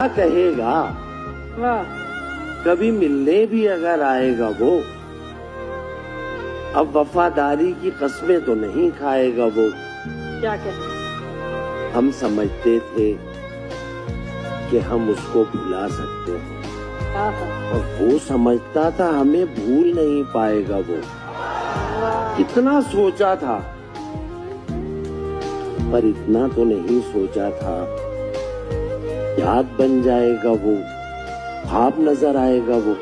क्या कहेगा, वाह, कभी मिलने भी अगर आएगा वो, अब वफादारी की कस्में तो नहीं खाएगा वो। क्या कहते। हम समझते थे कि हम उसको भुला सकते हैं और वो समझता था हमें भूल नहीं पाएगा वो। कितना सोचा था, पर इतना तो नहीं सोचा था याद बन जाएगा वो, ख्वाब नजर आएगा वो।